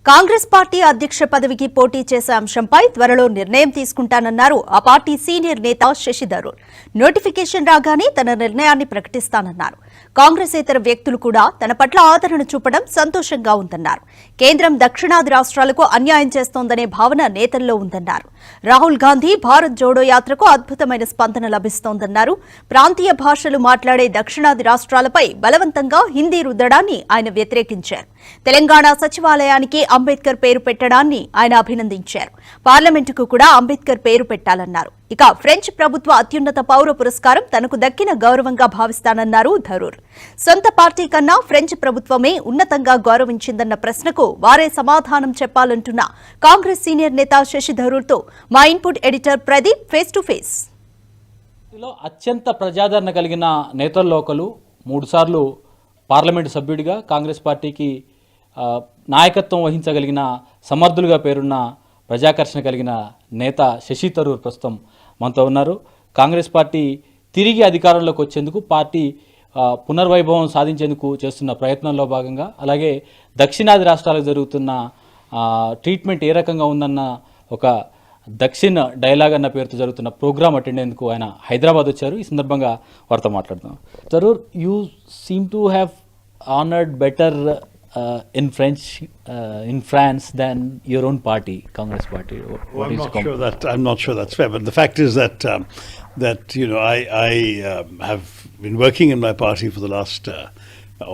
Congress party అధ్యక్ష పదవికి పోటీ చేసే అంశంపై త్వరలో నిర్ణయం తీసుకుంటానన్నారు ఆ పార్టీ సీనియర్ నేత శశి థరూర్. నోటిఫికేషన్ రాగానే తన నిర్ణయాన్ని ప్రకటిస్తానన్నారు. కాంగ్రెసేతర వ్యక్తులు కూడా తన పట్ల ఆదరణ చూపడం సంతోషంగా ఉందన్నారు. కేంద్రం దక్షిణాది రాష్ట్రాలకు అన్యాయం చేస్తోందనే భావన నేతల్లో ఉందన్నారు. రాహుల్ గాంధీ భారత్ జోడో యాత్రకు అద్భుతమైన స్పందన లభిస్తోందన్నారు. ప్రాంతీయ భాషలు మాట్లాడే దక్షిణాది రాష్ట్రాలపై బలవంతంగా హిందీ రుద్దడాన్ని ఆయన వ్యతిరేకించారు. తెలంగాణ సచివాలయానికి అంబేద్కర్ పేరు పెట్టడాన్ని ఆయన అభినందించారు. పార్లమెంటుకు కూడా అంబేద్కర్ పేరు పెట్టాలన్నారు. ఇక ఫ్రెంచ్ ప్రభుత్వ అత్యున్నత పౌర పురస్కారం తనకు దక్కిన గౌరవంగా భావిస్తానన్నారు థరూర్. సొంత పార్టీ కన్నా ఫ్రెంచ్ ప్రభుత్వమే ఉన్నతంగా గౌరవించిందన్న ప్రశ్నకు వారే సమాధానం చెప్పాలంటున్న కాంగ్రెస్ సీనియర్ నేత శశి థరూర్తో మా input editor Pradeep face to face. అత్యంత ప్రజాదరణ కలిగిన నేతల్లో ఒకరు 3 సార్లు పార్లమెంటు సభ్యుడిగా కాంగ్రెస్ పార్టీకి నాయకత్వం వహించగలిగిన సమర్థులుగా పేరున్న ప్రజాకర్షణ కలిగిన నేత శశి థరూర్ ప్రస్తుతం మనతో ఉన్నారు. కాంగ్రెస్ పార్టీ తిరిగి అధికారంలోకి వచ్చేందుకు, పార్టీ పునర్వైభవం సాధించేందుకు చేస్తున్న ప్రయత్నంలో భాగంగా, అలాగే దక్షిణాది రాష్ట్రాలకు జరుగుతున్న ట్రీట్మెంట్ ఏ రకంగా ఉందన్న ఒక దక్షిణ డైలాగ్ అన్న పేరుతో జరుగుతున్న ప్రోగ్రామ్ అటెండ్ అయ్యేందుకు ఆయన హైదరాబాద్ వచ్చారు. ఈ సందర్భంగా వారితో మాట్లాడుతున్నాం. Tharoor, you seem to have honoured better in France than your own party, Congress Party. I'm not sure that's fair. But the fact is that I have been working in my party for the last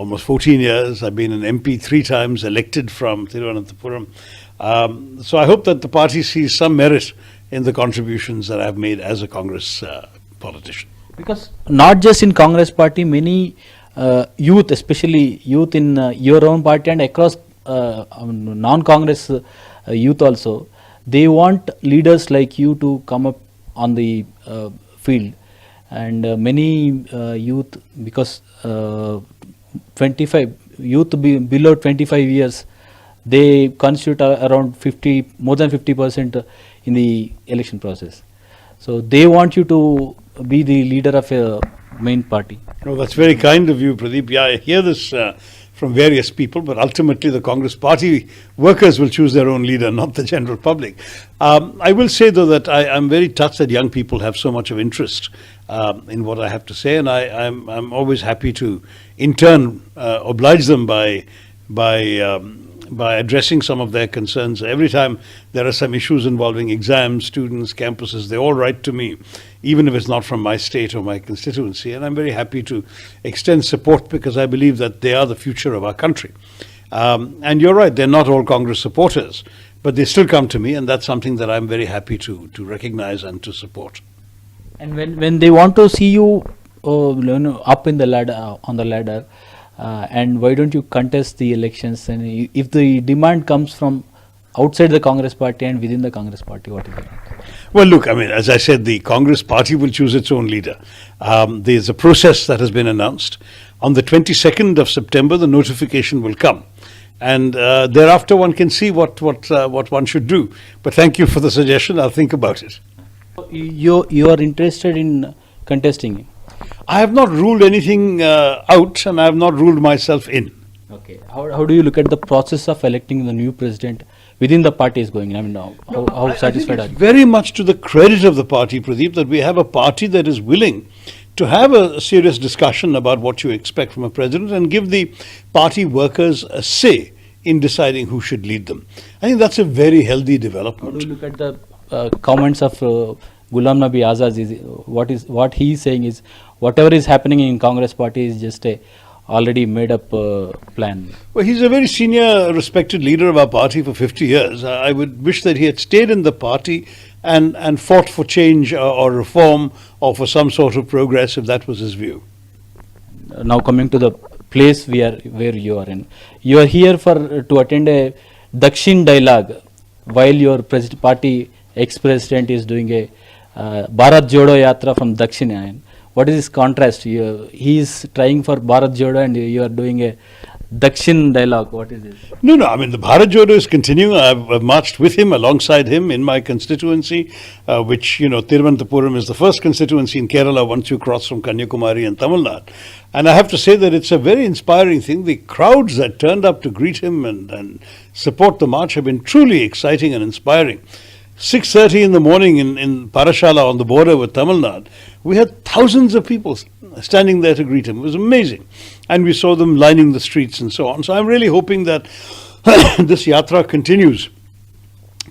almost 14 years. I've been an MP 3 times, elected from Thiruvananthapuram. So I hope that the party sees some merit in the contributions that I've made as a Congress politician. Because not just in Congress Party, many youth, especially youth in your own party and across non-Congress youth also, they want leaders like you to come up on the field. And many youth, because 25 youth below 25 years, they constitute around 50, more than 50% in the election process. So they want you to be the leader of a main party. Oh, that's very kind of you, Pradeep. Yeah, I hear this from various people, but ultimately the Congress party workers will choose their own leader, not the general public. I will say, though, that I'm very touched that young people have so much of interest in what I have to say, and I'm always happy to, in turn, oblige them by addressing some of their concerns. Every time there are some issues involving exams, students, campuses, they all write to me, even if it's not from my state or my constituency. And I'm very happy to extend support because I believe that they are the future of our country. And you're right, they're not all Congress supporters, but they still come to me, and that's something that I'm very happy to recognize and to support. And when they want to see you up in the ladder, on the ladder, and why don't you contest the elections? And if the demand comes from outside the Congress party and within the Congress party, what is it? Well, look, I mean, as I said, the Congress party will choose its own leader. There's a process that has been announced. On the 22nd of September, the notification will come. And thereafter one can see what one should do. But thank you for the suggestion. I'll think about it. You are interested in contesting? I have not ruled anything out, and I have not ruled myself in. Okay. How do you look at the process of electing the new president within the party is going? I mean, how satisfied are you? Very much to the credit of the party, Pradeep, that we have a party that is willing to have a serious discussion about what you expect from a president and give the party workers a say in deciding who should lead them. I think that's a very healthy development. How do you look at the comments of Ghulam Nabi Azad? What he is saying is whatever is happening in Congress party is just a already made up plan. Well, he's a very senior, respected leader of our party for 50 years. I would wish that he had stayed in the party and fought for change or reform or for some sort of progress, if that was his view. Now coming to the place where you are in. You are here to attend a Dakshin dialogue while your party ex-president is doing a Bharat Jodo Yatra from Dakshin. What is this contrast? He is trying for Bharat Jodo and you are doing a Dakshin dialogue, what is it? No, I mean, the Bharat Jodo is continuing. I've marched with him, alongside him, in my constituency, which, Thiruvananthapuram is the first constituency in Kerala once you cross from Kanyakumari and Tamil Nadu. And I have to say that it's a very inspiring thing. The crowds that turned up to greet him and support the march have been truly exciting and inspiring. 6:30 in the morning in Parashala on the border with Tamil Nadu, we had thousands of people standing there to greet him. It was amazing. And we saw them lining the streets and so on. So I'm really hoping that this yatra continues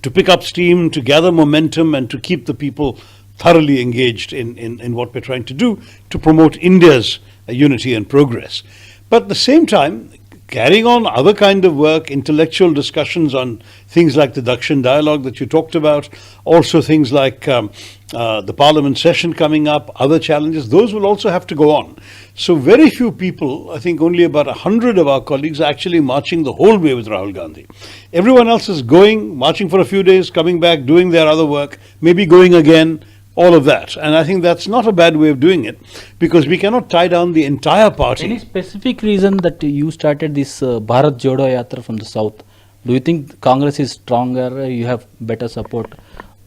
to pick up steam, to gather momentum, and to keep the people thoroughly engaged in what we're trying to do to promote India's unity and progress. But at the same time, carrying on other kind of work, intellectual discussions on things like the Dakshin dialogue that you talked about, also things like the parliament session coming up, other challenges, those will also have to go on. So very few people, I think only about 100 of our colleagues are actually marching the whole way with Rahul Gandhi. Everyone else is going, marching for a few days, coming back, doing their other work, maybe going again, all of that. And I think that's not a bad way of doing it, because we cannot tie down the entire party. Any specific reason that you started this Bharat Jodo Yatra from the south? Do you think Congress is stronger, you have better support,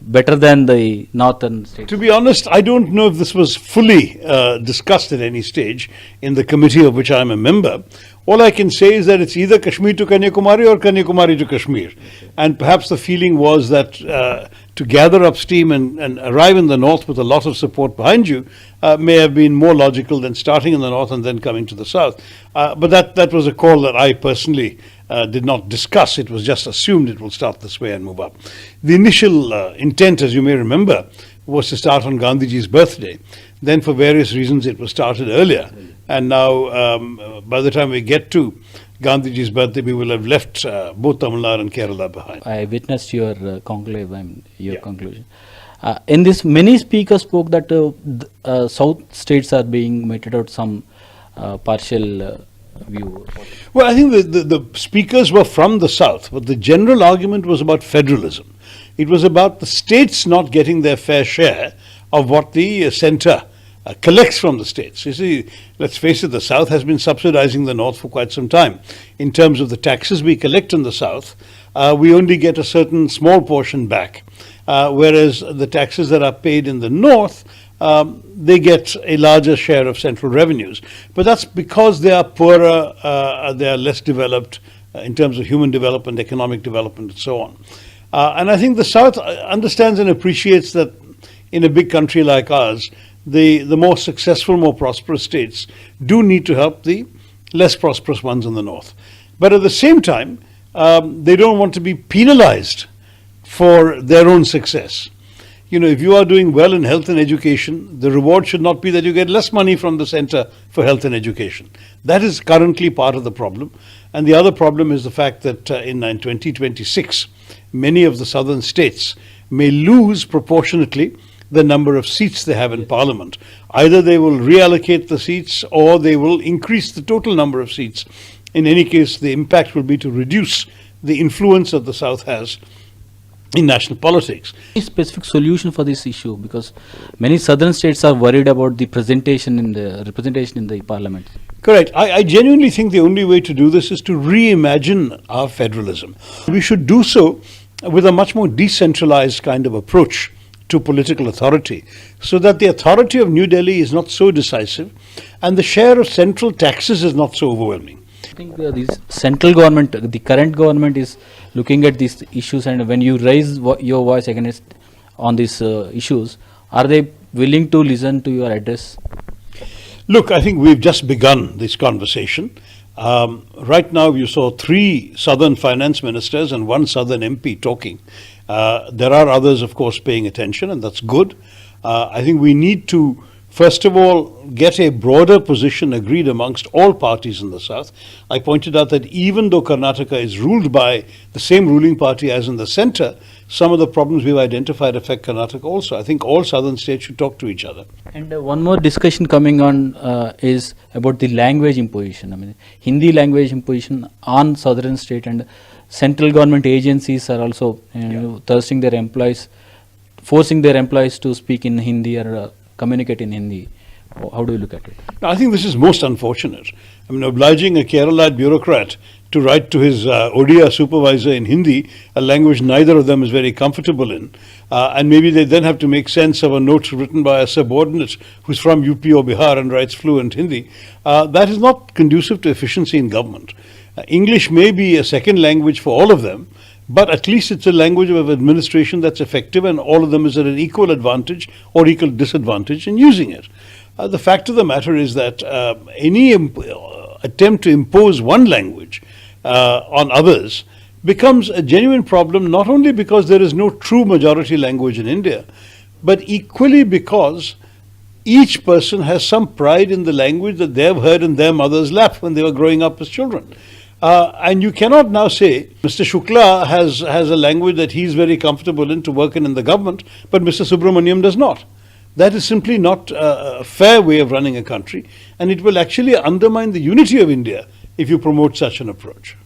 better than the northern states? To be honest, I don't know if this was fully discussed at any stage in the committee of which I'm a member. All I can say is that it's either Kashmir to Kanyakumari or Kanyakumari to Kashmir. And perhaps the feeling was that to gather up steam and arrive in the north with a lot of support behind you may have been more logical than starting in the north and then coming to the south. But that was a call that I personally did not discuss. It was just assumed it will start this way and move up. The initial intent, as you may remember, was to start on Gandhiji's birthday. Then for various reasons it was started earlier. And now by the time we get to Gandhiji's birthday, we will have left both Tamil Nadu and Kerala behind. I witnessed your conclave, your conclusion. In this, many speakers spoke that south states are being meted out some partial view. Well, I think the speakers were from the south, but the general argument was about federalism. It was about the states not getting their fair share of what the centre collects from the states. You see, let's face it, the south has been subsidizing the north for quite some time. In terms of the taxes we collect in the south, we only get a certain small portion back, whereas the taxes that are paid in the north, they get a larger share of central revenues. But that's because they are poorer, they are less developed in terms of human development, economic development, and so on. And I think the south understands and appreciates that in a big country like ours, the more successful, more prosperous states do need to help the less prosperous ones in the north. But at the same time, they don't want to be penalized for their own success. You know, if you are doing well in health and education, the reward should not be that you get less money from the center for health and education. That is currently part of the problem. And the other problem is the fact that in 2026, many of the southern states may lose proportionately the number of seats they have in parliament. Either they will reallocate the seats or they will increase the total number of seats. In any case, the impact will be to reduce the influence that the south has in national politics. Any specific solution for this issue? Because many southern states are worried about the representation in the parliament. Correct. I genuinely think the only way to do this is to reimagine our federalism. We should do so with a much more decentralized kind of approach to political authority, so that the authority of New Delhi is not so decisive and the share of central taxes is not so overwhelming. I think this central government, the current government is looking at these issues, and when you raise your voice against on these issues, are they willing to listen to your address? Look, I think we've just begun this conversation. Right now you saw 3 southern finance ministers and 1 southern MP talking. There are others, of course, paying attention, and that's good. I think we need to, first of all, get a broader position agreed amongst all parties in the south. I pointed out that even though Karnataka is ruled by the same ruling party as in the centre, some of the problems we've identified affect Karnataka also. I think all southern states should talk to each other. And one more discussion coming on is about the language imposition. I mean, Hindi language imposition on southern state, and central government agencies are also forcing their employees to speak in Hindi or communicate in Hindi. How do you look at it? I think this is most unfortunate. I mean, obliging a Kerala bureaucrat to write to his Odia supervisor in Hindi, a language neither of them is very comfortable in, and maybe they then have to make sense of a note written by a subordinate who's from UP or Bihar and writes fluent Hindi. That is not conducive to efficiency in government. English may be a second language for all of them, but at least it's a language of administration that's effective, and all of them is at an equal advantage or equal disadvantage in using it. The fact of the matter is that any attempt to impose one language on others becomes a genuine problem, not only because there is no true majority language in India, but equally because each person has some pride in the language that they have heard in their mother's lap when they were growing up as children. And you cannot now say Mr. Shukla has a language that he's very comfortable in to work in the government, but Mr. Subramaniam does not. That is simply not a fair way of running a country, and it will actually undermine the unity of India if you promote such an approach.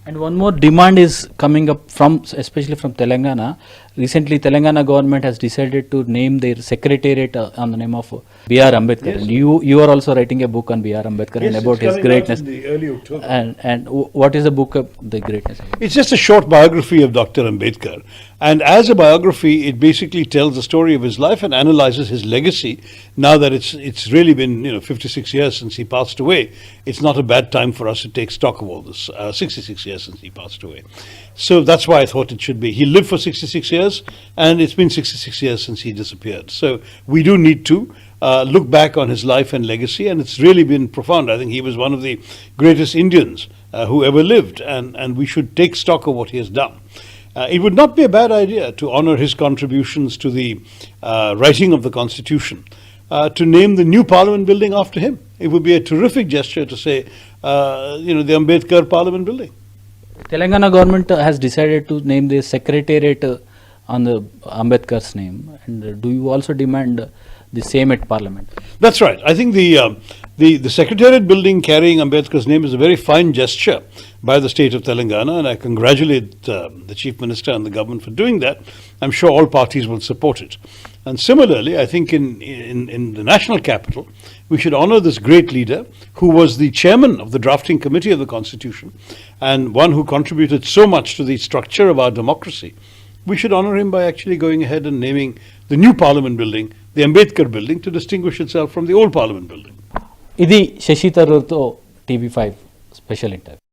And one more demand is coming up from, especially from Telangana. Recently, Telangana government has decided to name their secretariat on the name of B.R. Ambedkar. Yes. And you are also writing a book on B.R. Ambedkar and about his greatness. In the early October. And what is the book of the greatness? It's just a short biography of Dr. Ambedkar. And as a biography, it basically tells the story of his life and analyzes his legacy. Now that it's really been 56 years since he passed away, it's not a bad time for us to take stock of all this. 66 years since he passed away. So that's why I thought it should be. He lived for 66 years, and it's been 66 years since he disappeared. So we do need to look back on his life and legacy, and it's really been profound. I think he was one of the greatest Indians who ever lived, and we should take stock of what he has done. It would not be a bad idea to honor his contributions to the writing of the Constitution, to name the new Parliament building after him. It would be a terrific gesture to say, the Ambedkar Parliament building. Telangana government has decided to name the secretariat on the Ambedkar's name. And do you also demand the same at Parliament? That's right. I think the Secretariat building carrying Ambedkar's name is a very fine gesture by the state of Telangana, and I congratulate the Chief Minister and the government for doing that. I'm sure all parties will support it. And similarly, I think in the national capital, we should honor this great leader who was the chairman of the drafting committee of the Constitution and one who contributed so much to the structure of our democracy. We should honor him by actually going ahead and naming the new Parliament building the Ambedkar building to distinguish itself from the old Parliament building. Idi Shashi Tharoor to TV5 special interview.